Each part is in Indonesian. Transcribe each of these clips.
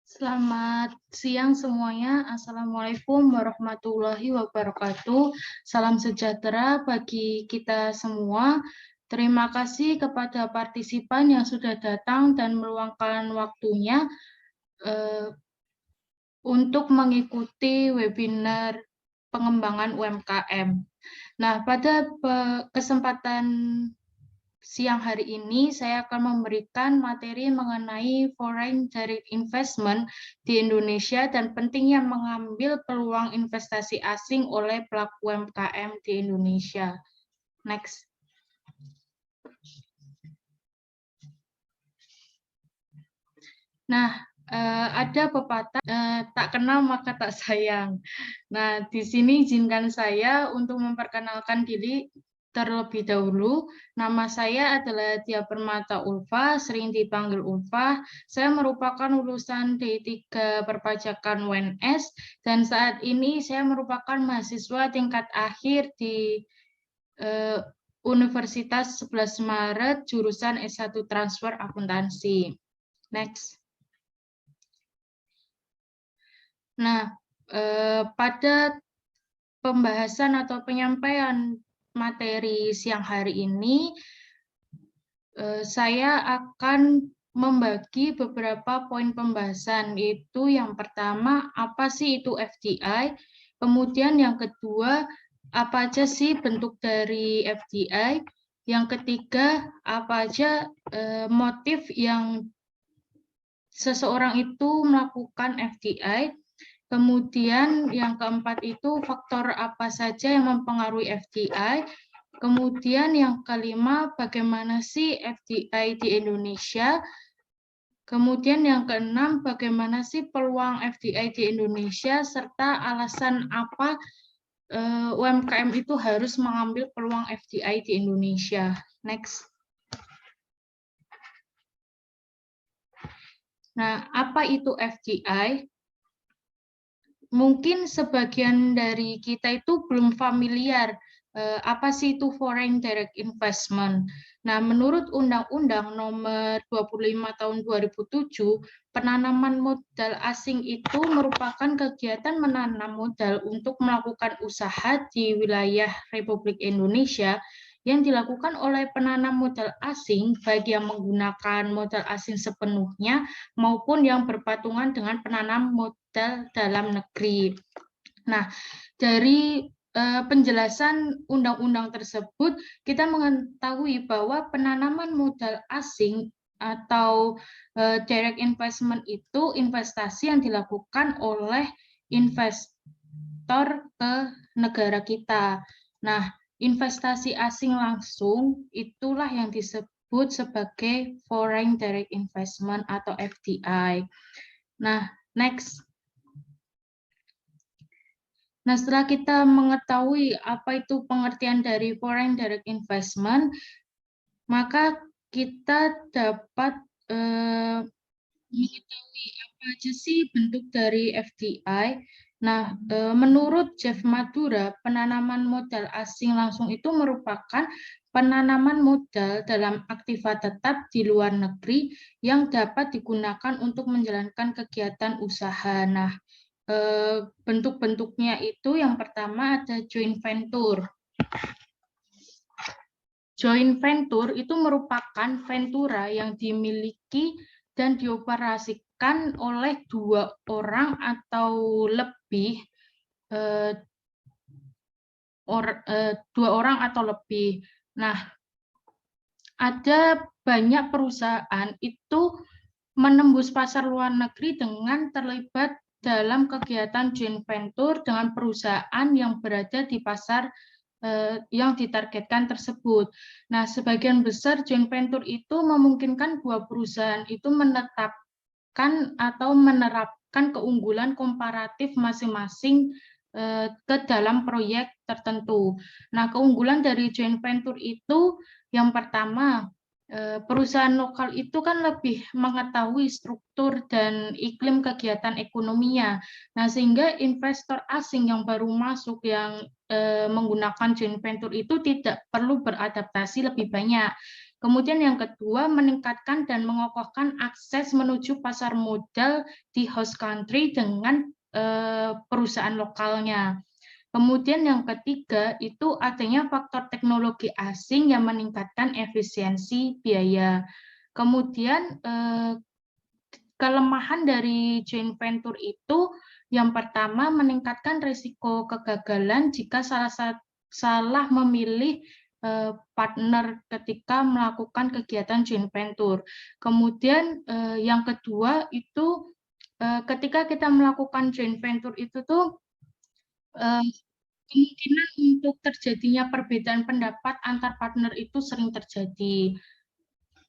Selamat siang semuanya. Assalamualaikum warahmatullahi wabarakatuh. Salam sejahtera bagi kita semua. Terima kasih kepada partisipan yang sudah datang dan meluangkan waktunya untuk mengikuti webinar pengembangan UMKM. Nah, pada kesempatan siang hari ini saya akan memberikan materi mengenai foreign direct investment di Indonesia dan pentingnya mengambil peluang investasi asing oleh pelaku UMKM di Indonesia. Next. Nah, ada pepatah tak kenal maka tak sayang. Nah, di sini izinkan saya untuk memperkenalkan diri terlebih dahulu. Nama saya adalah Tia Permata Ulfa, sering dipanggil Ulfa. Saya merupakan lulusan D3 Perpajakan UNS dan saat ini saya merupakan mahasiswa tingkat akhir di Universitas 11 Maret jurusan S1 Transfer Akuntansi. Next. Nah, pada pembahasan atau penyampaian materi siang hari ini, saya akan membagi beberapa poin pembahasan, yaitu yang pertama, apa sih itu FDI, kemudian yang kedua, apa aja sih bentuk dari FDI, yang ketiga, apa aja motif yang seseorang itu melakukan FDI, kemudian yang keempat itu faktor apa saja yang mempengaruhi FDI. Kemudian yang kelima, bagaimana sih FDI di Indonesia. Kemudian yang keenam, bagaimana sih peluang FDI di Indonesia, serta alasan apa UMKM itu harus mengambil peluang FDI di Indonesia. Next. Nah, apa itu FDI? Mungkin sebagian dari kita itu belum familiar apa sih itu foreign direct investment. Nah, menurut Undang-Undang Nomor 25 Tahun 2007, penanaman modal asing itu merupakan kegiatan menanam modal untuk melakukan usaha di wilayah Republik Indonesia yang dilakukan oleh penanam modal asing, baik yang menggunakan modal asing sepenuhnya maupun yang berpatungan dengan penanam modal dalam negeri. Nah, dari penjelasan undang-undang tersebut, kita mengetahui bahwa penanaman modal asing atau direct investment itu investasi yang dilakukan oleh investor ke negara kita. Nah, investasi asing langsung itulah yang disebut sebagai foreign direct investment atau FDI. Nah, next. Nah, setelah kita mengetahui apa itu pengertian dari foreign direct investment, maka kita dapat mengetahui apa aja sih bentuk dari FDI. Nah, menurut Jeff Madura, penanaman modal asing langsung itu merupakan penanaman modal dalam aktiva tetap di luar negeri yang dapat digunakan untuk menjalankan kegiatan usaha. Nah, bentuk-bentuknya itu yang pertama ada joint venture. Joint venture itu merupakan ventura yang dimiliki dan dioperasikan oleh dua orang atau lebih Nah, ada banyak perusahaan itu menembus pasar luar negeri dengan terlibat dalam kegiatan joint venture dengan perusahaan yang berada di pasar yang ditargetkan tersebut. Nah, sebagian besar joint venture itu memungkinkan dua perusahaan itu menetapkan atau menerapkan keunggulan komparatif masing-masing ke dalam proyek tertentu. Nah, keunggulan dari joint venture itu yang pertama, perusahaan lokal itu kan lebih mengetahui struktur dan iklim kegiatan ekonominya. Nah, sehingga investor asing yang baru masuk yang menggunakan joint venture itu tidak perlu beradaptasi lebih banyak. Kemudian yang kedua, meningkatkan dan mengokohkan akses menuju pasar modal di host country dengan perusahaan lokalnya. Kemudian yang ketiga itu adanya faktor teknologi asing yang meningkatkan efisiensi biaya. Kemudian kelemahan dari joint venture itu yang pertama meningkatkan risiko kegagalan jika salah memilih partner ketika melakukan kegiatan joint venture. Kemudian yang kedua itu ketika kita melakukan joint venture itu tuh kemungkinan untuk terjadinya perbedaan pendapat antar partner itu sering terjadi.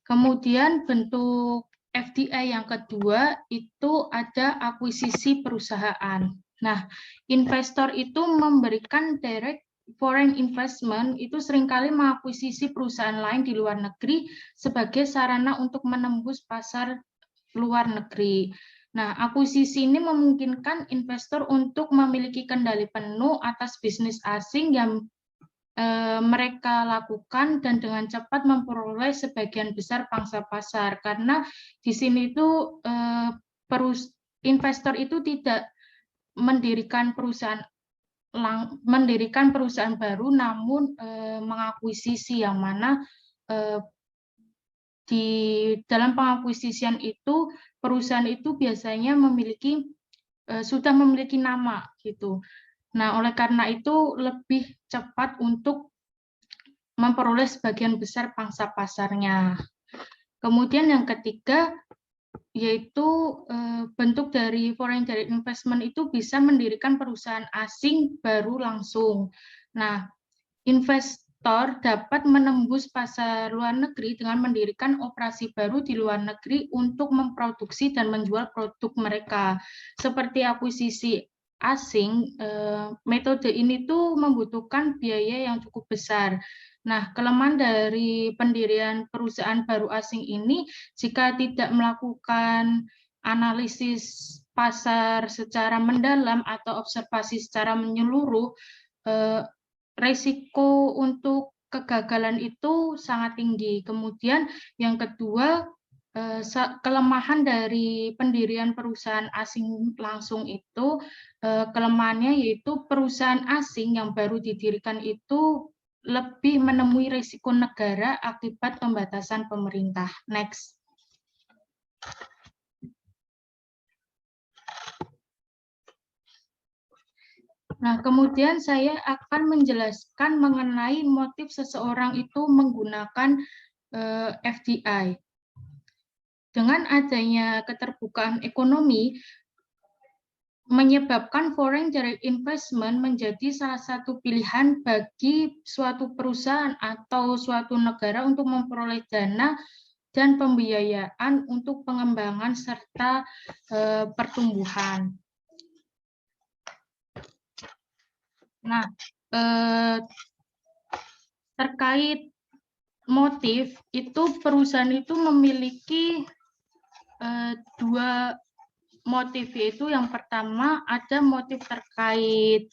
Kemudian bentuk FDI yang kedua itu ada akuisisi perusahaan. Nah, investor itu memberikan direct foreign investment itu seringkali mengakuisisi perusahaan lain di luar negeri sebagai sarana untuk menembus pasar luar negeri. Nah, akuisisi ini memungkinkan investor untuk memiliki kendali penuh atas bisnis asing yang mereka lakukan dan dengan cepat memperoleh sebagian besar pangsa pasar. Karena di sini itu investor itu tidak mendirikan perusahaan baru, namun mengakuisisi yang mana di dalam pengakuisisian itu perusahaan itu biasanya sudah memiliki nama gitu. Nah, oleh karena itu lebih cepat untuk memperoleh sebagian besar pangsa pasarnya. Kemudian yang ketiga yaitu bentuk dari foreign direct investment itu bisa mendirikan perusahaan asing baru langsung. Nah, investor dapat menembus pasar luar negeri dengan mendirikan operasi baru di luar negeri untuk memproduksi dan menjual produk mereka. Seperti akuisisi asing, metode ini tuh membutuhkan biaya yang cukup besar. Nah, kelemahan dari pendirian perusahaan baru asing ini jika tidak melakukan analisis pasar secara mendalam atau observasi secara menyeluruh, resiko untuk kegagalan itu sangat tinggi. Kemudian yang kedua, kelemahan dari pendirian perusahaan asing langsung itu, kelemahannya yaitu perusahaan asing yang baru didirikan itu lebih menemui risiko negara akibat pembatasan pemerintah. Next. Nah, kemudian saya akan menjelaskan mengenai motif seseorang itu menggunakan FDI. Dengan adanya keterbukaan ekonomi, menyebabkan foreign direct investment menjadi salah satu pilihan bagi suatu perusahaan atau suatu negara untuk memperoleh dana dan pembiayaan untuk pengembangan serta pertumbuhan. Nah, terkait motif itu perusahaan itu memiliki dua motif, yaitu yang pertama ada motif terkait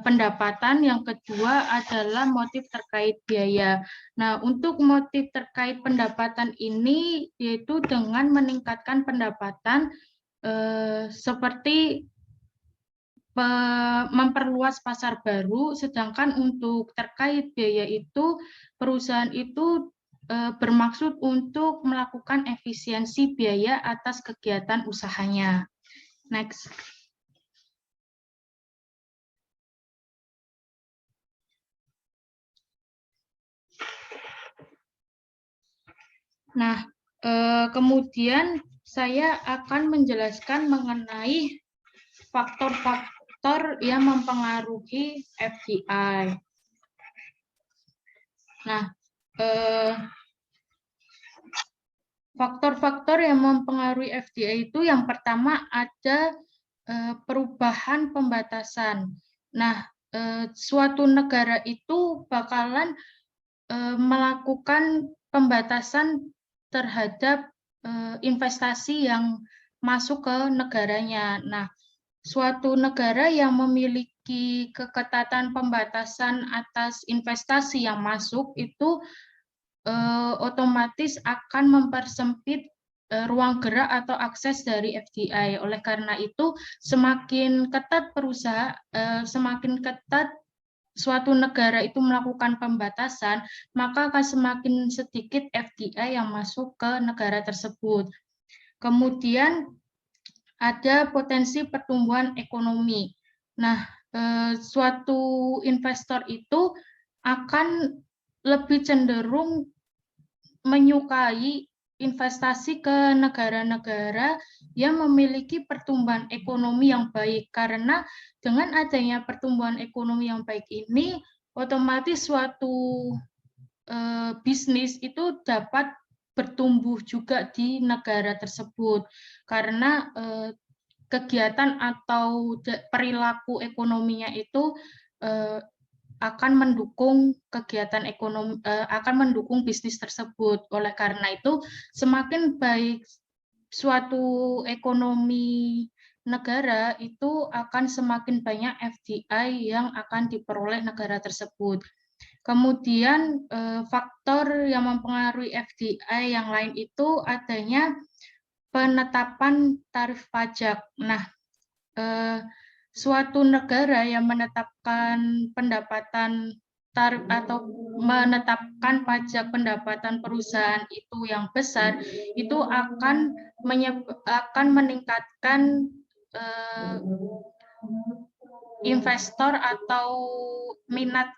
pendapatan, yang kedua adalah motif terkait biaya. Nah, untuk motif terkait pendapatan ini yaitu dengan meningkatkan pendapatan seperti memperluas pasar baru, sedangkan untuk terkait biaya itu perusahaan itu bermaksud untuk melakukan efisiensi biaya atas kegiatan usahanya. Next. Nah, kemudian saya akan menjelaskan mengenai faktor-faktor yang mempengaruhi FDI. Nah, faktor-faktor yang mempengaruhi FDI itu yang pertama ada perubahan pembatasan. Nah, suatu negara itu bakalan melakukan pembatasan terhadap investasi yang masuk ke negaranya. Nah, suatu negara yang memiliki keketatan pembatasan atas investasi yang masuk itu otomatis akan mempersempit ruang gerak atau akses dari FDI. Oleh karena itu, semakin ketat semakin ketat suatu negara itu melakukan pembatasan, maka akan semakin sedikit FDI yang masuk ke negara tersebut. Kemudian ada potensi pertumbuhan ekonomi. Nah, suatu investor itu akan lebih cenderung menyukai investasi ke negara-negara yang memiliki pertumbuhan ekonomi yang baik, karena dengan adanya pertumbuhan ekonomi yang baik ini, otomatis suatu bisnis itu dapat bertumbuh juga di negara tersebut, karena kegiatan atau perilaku ekonominya itu akan mendukung kegiatan ekonomi, akan mendukung bisnis tersebut. Oleh karena itu, semakin baik suatu ekonomi negara, itu akan semakin banyak FDI yang akan diperoleh negara tersebut. Kemudian faktor yang mempengaruhi FDI yang lain itu adanya penetapan tarif pajak. Nah, suatu negara yang menetapkan pendapatan tarif atau menetapkan pajak pendapatan perusahaan itu yang besar, itu akan meningkatkan investor atau minat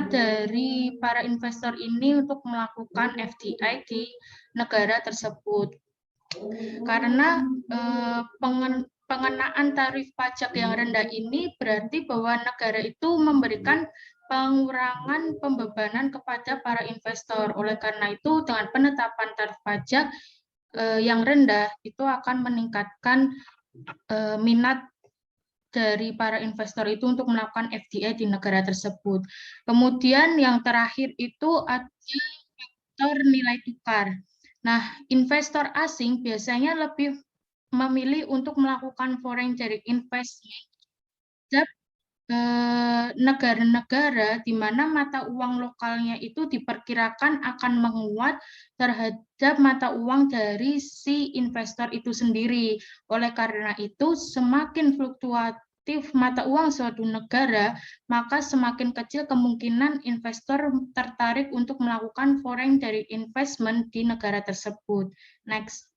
dari para investor ini untuk melakukan FDI di negara tersebut. Karena pengenaan tarif pajak yang rendah ini berarti bahwa negara itu memberikan pengurangan pembebanan kepada para investor. Oleh karena itu, dengan penetapan tarif pajak yang rendah, itu akan meningkatkan minat dari para investor itu untuk melakukan FDI di negara tersebut. Kemudian yang terakhir itu ada faktor nilai tukar. Nah, investor asing biasanya lebih memilih untuk melakukan foreign direct investment terhadap negara-negara di mana mata uang lokalnya itu diperkirakan akan menguat terhadap mata uang dari si investor itu sendiri. Oleh karena itu, semakin fluktuatif mata uang suatu negara, maka semakin kecil kemungkinan investor tertarik untuk melakukan foreign direct investment di negara tersebut. Next.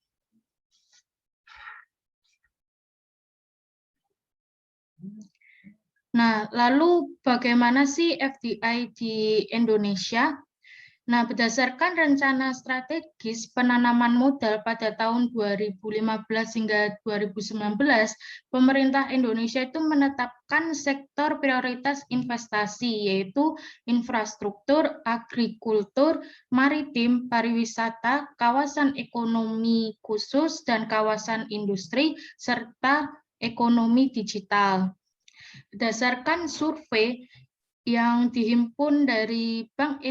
Nah, lalu bagaimana sih FDI di Indonesia? Nah, berdasarkan rencana strategis penanaman modal pada tahun 2015 hingga 2019, pemerintah Indonesia itu menetapkan sektor prioritas investasi, yaitu infrastruktur, agrikultur, maritim, pariwisata, kawasan ekonomi khusus, dan kawasan industri, serta ekonomi digital. Berdasarkan survei yang dihimpun dari Bank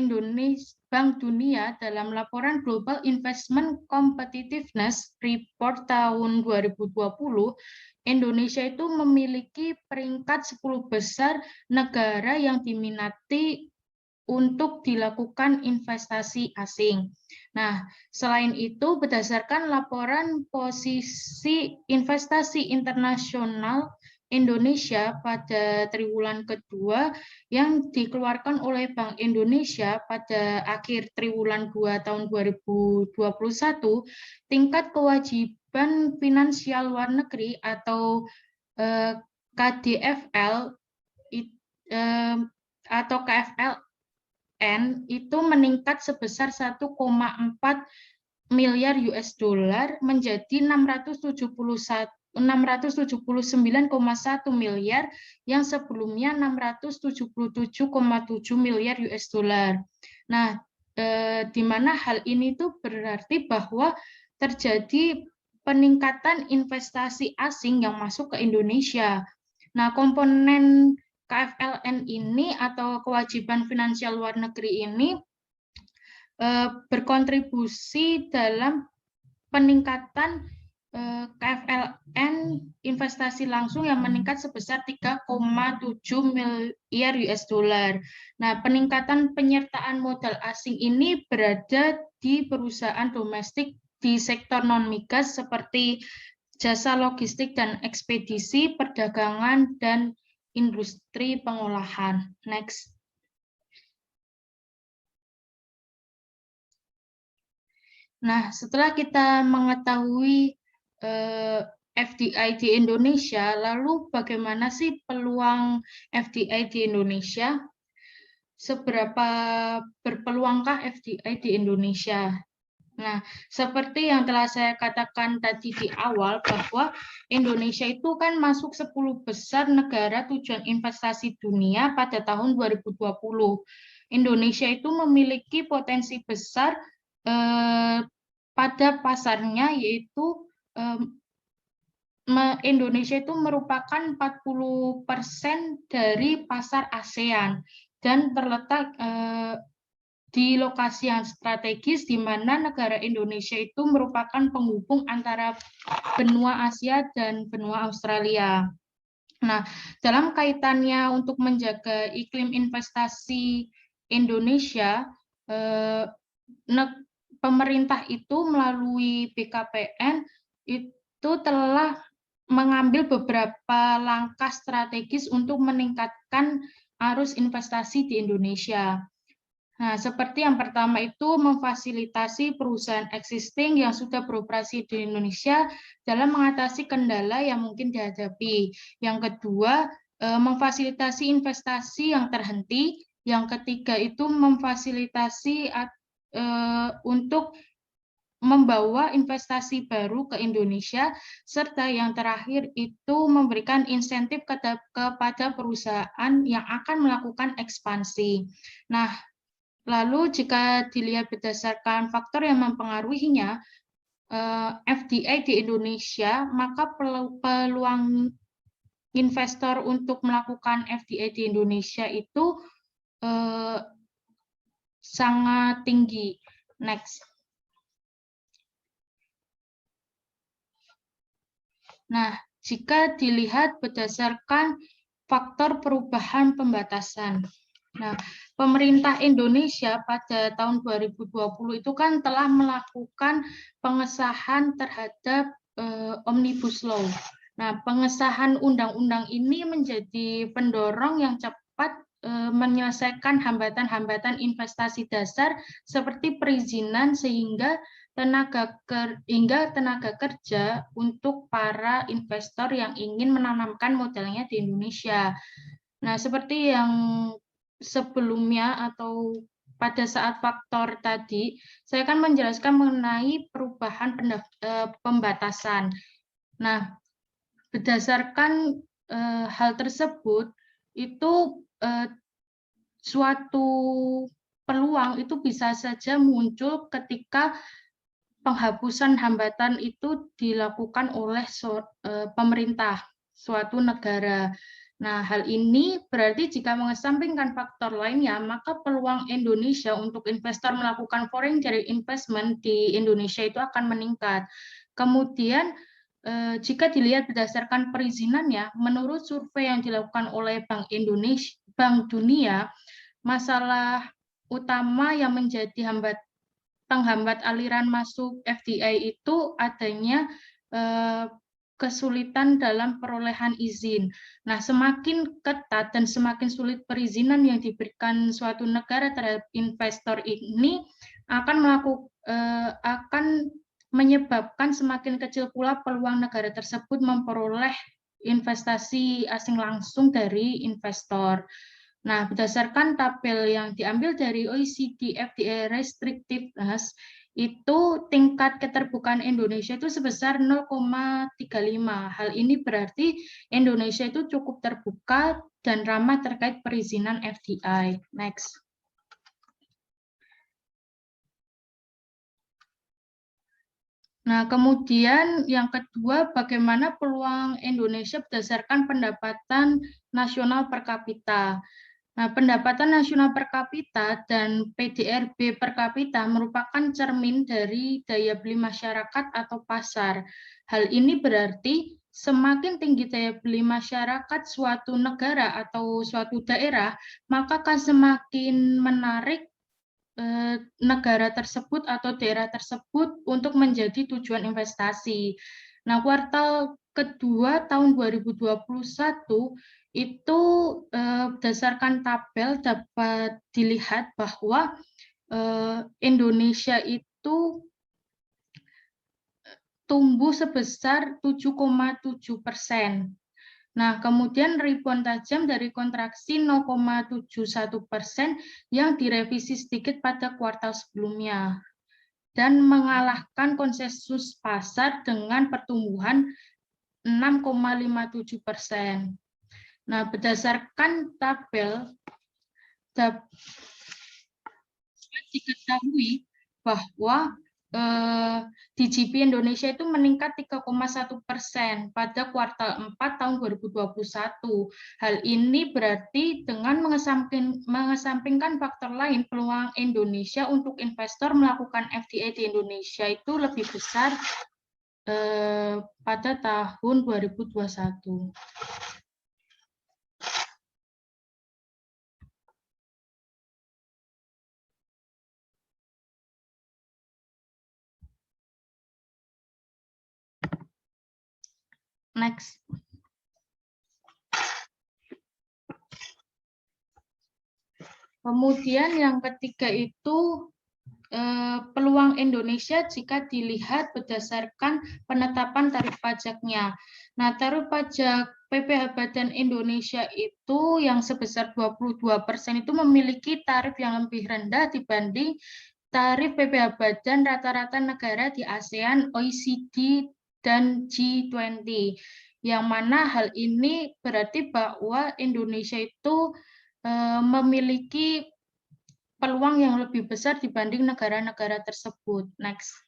Dunia dalam laporan Global Investment Competitiveness Report tahun 2020, Indonesia itu memiliki peringkat 10 besar negara yang diminati untuk dilakukan investasi asing. Nah, selain itu, berdasarkan laporan posisi investasi internasional Indonesia pada triwulan kedua yang dikeluarkan oleh Bank Indonesia pada akhir triwulan 2 tahun 2021, tingkat kewajiban finansial luar negeri atau KDFL atau KFLN itu meningkat sebesar 1,4 miliar US dollar menjadi 679,1 miliar yang sebelumnya 677,7 miliar US dollar. Nah, di mana hal ini tuh berarti bahwa terjadi peningkatan investasi asing yang masuk ke Indonesia. Nah, komponen KFLN ini atau kewajiban finansial luar negeri ini berkontribusi dalam peningkatan KFLN investasi langsung yang meningkat sebesar 3,7 miliar US dollar. Nah, peningkatan penyertaan modal asing ini berada di perusahaan domestik di sektor non-migas seperti jasa logistik dan ekspedisi, perdagangan, dan industri pengolahan. Next. Nah, setelah kita mengetahui FDI di Indonesia, lalu bagaimana sih peluang FDI di Indonesia? Seberapa berpeluangkah FDI di Indonesia? Nah, seperti yang telah saya katakan tadi di awal, bahwa Indonesia itu kan masuk 10 besar negara tujuan investasi dunia pada tahun 2020. Indonesia itu memiliki potensi besar pada pasarnya, yaitu Indonesia itu merupakan 40% dari pasar ASEAN dan terletak di lokasi yang strategis di mana negara Indonesia itu merupakan penghubung antara benua Asia dan benua Australia. Nah, dalam kaitannya untuk menjaga iklim investasi Indonesia, pemerintah itu melalui BKPN itu telah mengambil beberapa langkah strategis untuk meningkatkan arus investasi di Indonesia. Nah, seperti yang pertama itu memfasilitasi perusahaan existing yang sudah beroperasi di Indonesia dalam mengatasi kendala yang mungkin dihadapi. Yang kedua, memfasilitasi investasi yang terhenti. Yang ketiga itu memfasilitasi untuk membawa investasi baru ke Indonesia, serta yang terakhir itu memberikan insentif kepada perusahaan yang akan melakukan ekspansi. Nah, lalu jika dilihat berdasarkan faktor yang mempengaruhinya FDI di Indonesia, maka peluang investor untuk melakukan FDI di Indonesia itu sangat tinggi. Next. Nah, jika dilihat berdasarkan faktor perubahan pembatasan. Nah, pemerintah Indonesia pada tahun 2020 itu kan telah melakukan pengesahan terhadap Omnibus Law. Nah, pengesahan undang-undang ini menjadi pendorong yang cepat menyelesaikan hambatan-hambatan investasi dasar seperti perizinan sehingga tenaga kerja untuk para investor yang ingin menanamkan modalnya di Indonesia. Nah, seperti yang sebelumnya atau pada saat faktor tadi, saya akan menjelaskan mengenai perubahan pembatasan. Nah, berdasarkan hal tersebut, itu suatu peluang itu bisa saja muncul ketika penghapusan hambatan itu dilakukan oleh pemerintah suatu negara. Nah, hal ini berarti jika mengesampingkan faktor lainnya, maka peluang Indonesia untuk investor melakukan foreign direct investment di Indonesia itu akan meningkat. Kemudian, jika dilihat berdasarkan perizinannya, menurut survei yang dilakukan oleh Bank Dunia, masalah utama yang menjadi penghambat aliran masuk FDI itu adanya kesulitan dalam perolehan izin. Nah, semakin ketat dan semakin sulit perizinan yang diberikan suatu negara terhadap investor ini akan menyebabkan semakin kecil pula peluang negara tersebut memperoleh investasi asing langsung dari investor. Nah, berdasarkan tabel yang diambil dari OECD FDI Restrictiveness, itu tingkat keterbukaan Indonesia itu sebesar 0,35. Hal ini berarti Indonesia itu cukup terbuka dan ramah terkait perizinan FDI. Next. Nah, kemudian yang kedua, bagaimana peluang Indonesia berdasarkan pendapatan nasional per kapita. Nah, pendapatan nasional per kapita dan PDRB per kapita merupakan cermin dari daya beli masyarakat atau pasar. Hal ini berarti semakin tinggi daya beli masyarakat suatu negara atau suatu daerah, maka akan semakin menarik negara tersebut atau daerah tersebut untuk menjadi tujuan investasi. Nah, kuartal kedua tahun 2021 itu berdasarkan tabel dapat dilihat bahwa Indonesia itu tumbuh sebesar 7,7%. Nah, kemudian rebound tajam dari kontraksi 0,71% yang direvisi sedikit pada kuartal sebelumnya dan mengalahkan konsensus pasar dengan pertumbuhan 6,57%. Nah, berdasarkan tabel dapat diketahui bahwa DJP Indonesia itu meningkat 3,1% pada kuartal 4 tahun 2021. Hal ini berarti dengan mengesampingkan faktor lain, peluang Indonesia untuk investor melakukan FDI di Indonesia itu lebih besar pada tahun 2021. Next. Kemudian yang ketiga itu peluang Indonesia jika dilihat berdasarkan penetapan tarif pajaknya. Nah, tarif pajak PPh Badan Indonesia itu yang sebesar 22% itu memiliki tarif yang lebih rendah dibanding tarif PPh Badan rata-rata negara di ASEAN, OECD, dan G20. Yang mana hal ini berarti bahwa Indonesia itu memiliki peluang yang lebih besar dibanding negara-negara tersebut. Next.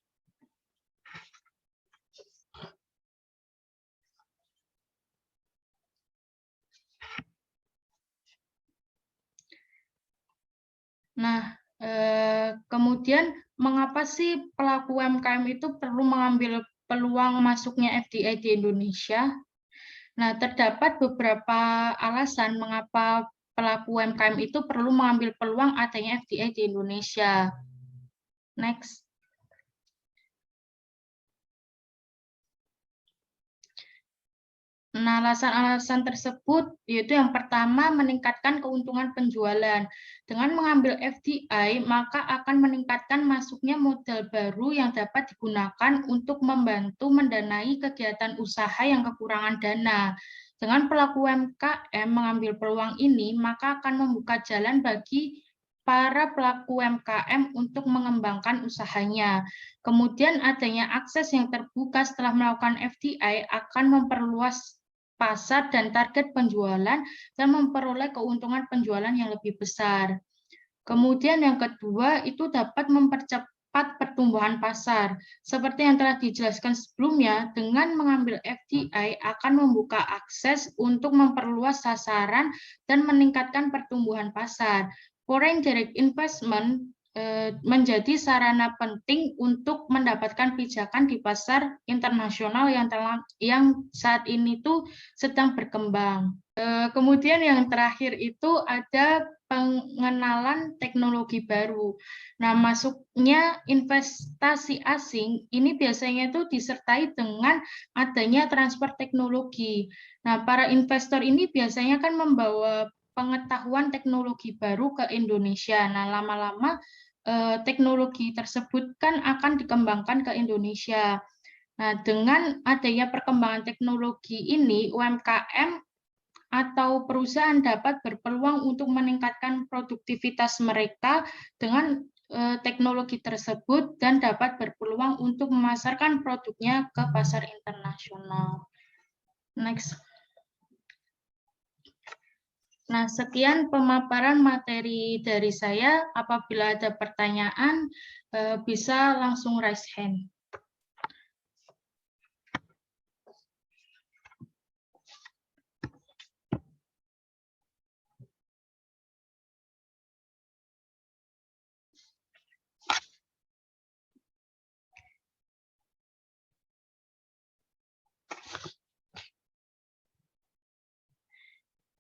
Nah, kemudian mengapa sih pelaku UMKM itu perlu mengambil peluang masuknya FDI di Indonesia? Nah, terdapat beberapa alasan mengapa pelaku UMKM itu perlu mengambil peluang adanya FDI di Indonesia. Next. Nah, alasan-alasan tersebut yaitu yang pertama meningkatkan keuntungan penjualan. Dengan mengambil FDI, maka akan meningkatkan masuknya modal baru yang dapat digunakan untuk membantu mendanai kegiatan usaha yang kekurangan dana. Dengan pelaku UMKM mengambil peluang ini, maka akan membuka jalan bagi para pelaku UMKM untuk mengembangkan usahanya. Kemudian adanya akses yang terbuka setelah melakukan FDI akan memperluas pasar dan target penjualan dan memperoleh keuntungan penjualan yang lebih besar. Kemudian yang kedua itu dapat mempercepat pertumbuhan pasar. Seperti yang telah dijelaskan sebelumnya, dengan mengambil FDI akan membuka akses untuk memperluas sasaran dan meningkatkan pertumbuhan pasar. Foreign direct investment menjadi sarana penting untuk mendapatkan pijakan di pasar internasional yang saat ini tuh sedang berkembang. Kemudian yang terakhir itu ada pengenalan teknologi baru. Nah, masuknya investasi asing ini biasanya itu disertai dengan adanya transfer teknologi. Nah, para investor ini biasanya kan membawa pengetahuan teknologi baru ke Indonesia. Nah, lama-lama teknologi tersebut kan akan dikembangkan ke Indonesia. Nah, dengan adanya perkembangan teknologi ini, UMKM atau perusahaan dapat berpeluang untuk meningkatkan produktivitas mereka dengan teknologi tersebut dan dapat berpeluang untuk memasarkan produknya ke pasar internasional. Next. Nah, sekian pemaparan materi dari saya. Apabila ada pertanyaan, bisa langsung raise hand.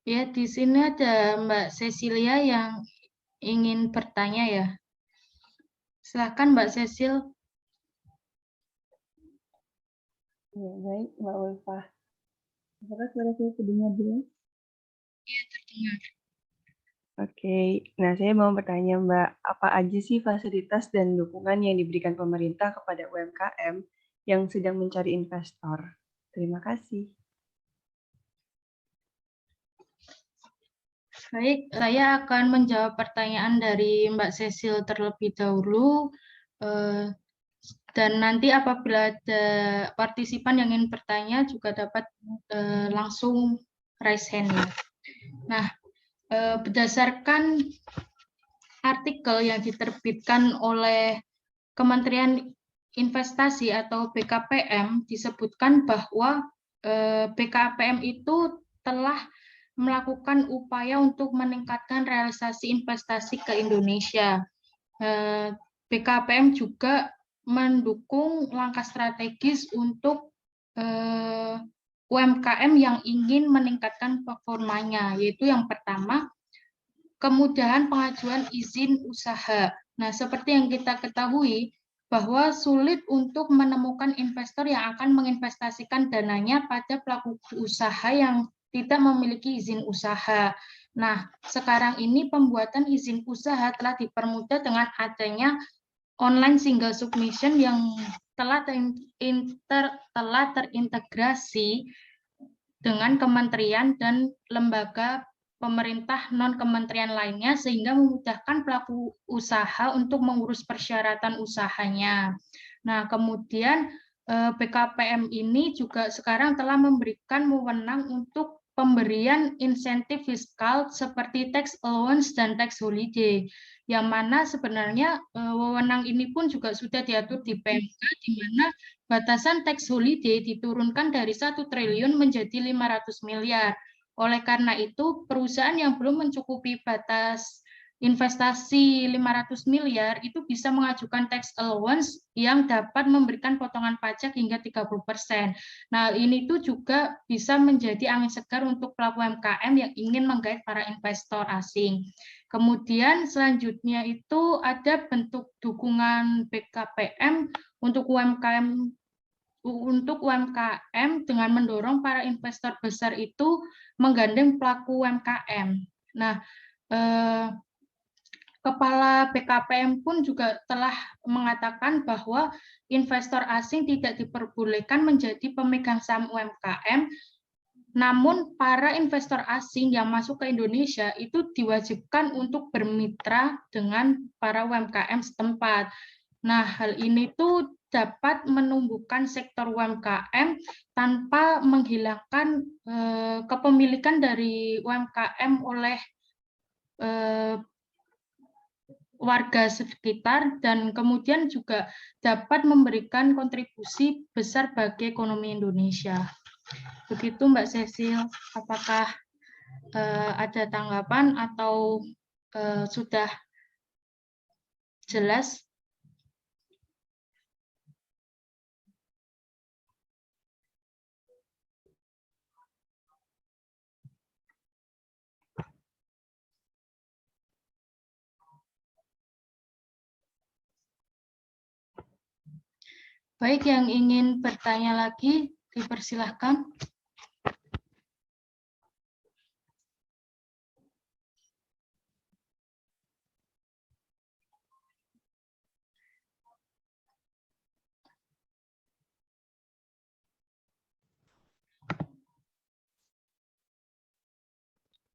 Ya, di sini ada Mbak Cecilia yang ingin bertanya ya. Silakan Mbak Cecil. Ya, baik, Mbak Ulfa. Apakah suara saya terdengar jelas? Iya, terdengar. Oke, nah saya mau bertanya Mbak, apa aja sih fasilitas dan dukungan yang diberikan pemerintah kepada UMKM yang sedang mencari investor? Terima kasih. Baik, saya akan menjawab pertanyaan dari Mbak Cecil terlebih dahulu. Dan nanti apabila ada partisipan yang ingin bertanya juga dapat langsung raise hand ya. Nah, berdasarkan artikel yang diterbitkan oleh Kementerian Investasi atau BKPM disebutkan bahwa BKPM itu telah melakukan upaya untuk meningkatkan realisasi investasi ke Indonesia. BKPM juga mendukung langkah strategis untuk UMKM yang ingin meningkatkan performanya, yaitu yang pertama, kemudahan pengajuan izin usaha. Nah, seperti yang kita ketahui, bahwa sulit untuk menemukan investor yang akan menginvestasikan dananya pada pelaku usaha yang tidak memiliki izin usaha. Nah, sekarang ini pembuatan izin usaha telah dipermudah dengan adanya online single submission yang telah terintegrasi dengan kementerian dan lembaga pemerintah non-kementerian lainnya sehingga memudahkan pelaku usaha untuk mengurus persyaratan usahanya. Nah, kemudian BKPM ini juga sekarang telah memberikan wewenang untuk pemberian insentif fiskal seperti tax allowance dan tax holiday, yang mana sebenarnya wewenang ini pun juga sudah diatur di PMK, di mana batasan tax holiday diturunkan dari 1 triliun menjadi 500 miliar. Oleh karena itu, perusahaan yang belum mencukupi batas investasi 500 miliar itu bisa mengajukan tax allowance yang dapat memberikan potongan pajak hingga 30%. Nah, ini tuh juga bisa menjadi angin segar untuk pelaku UMKM yang ingin menggait para investor asing. Kemudian selanjutnya itu ada bentuk dukungan BKPM untuk UMKM dengan mendorong para investor besar itu menggandeng pelaku UMKM. Nah, Kepala BKPM pun juga telah mengatakan bahwa investor asing tidak diperbolehkan menjadi pemegang saham UMKM, namun para investor asing yang masuk ke Indonesia itu diwajibkan untuk bermitra dengan para UMKM setempat. Nah, hal ini tuh dapat menumbuhkan sektor UMKM tanpa menghilangkan kepemilikan dari UMKM oleh warga sekitar dan kemudian juga dapat memberikan kontribusi besar bagi ekonomi Indonesia. Begitu Mbak Cecil, apakah ada tanggapan atau sudah jelas? Baik, yang ingin bertanya lagi, dipersilahkan.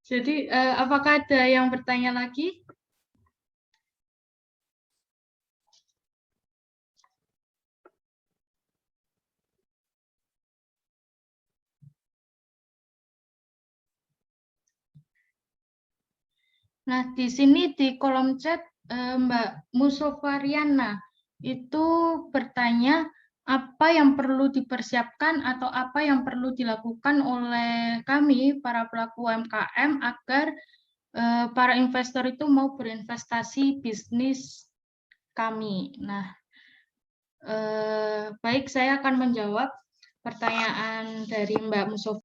Jadi, apakah ada yang bertanya lagi? Nah, di sini di kolom chat Mbak Musofariana itu bertanya apa yang perlu dipersiapkan atau apa yang perlu dilakukan oleh kami para pelaku UMKM agar para investor itu mau berinvestasi bisnis kami. Nah, baik, saya akan menjawab pertanyaan dari Mbak Musofariana.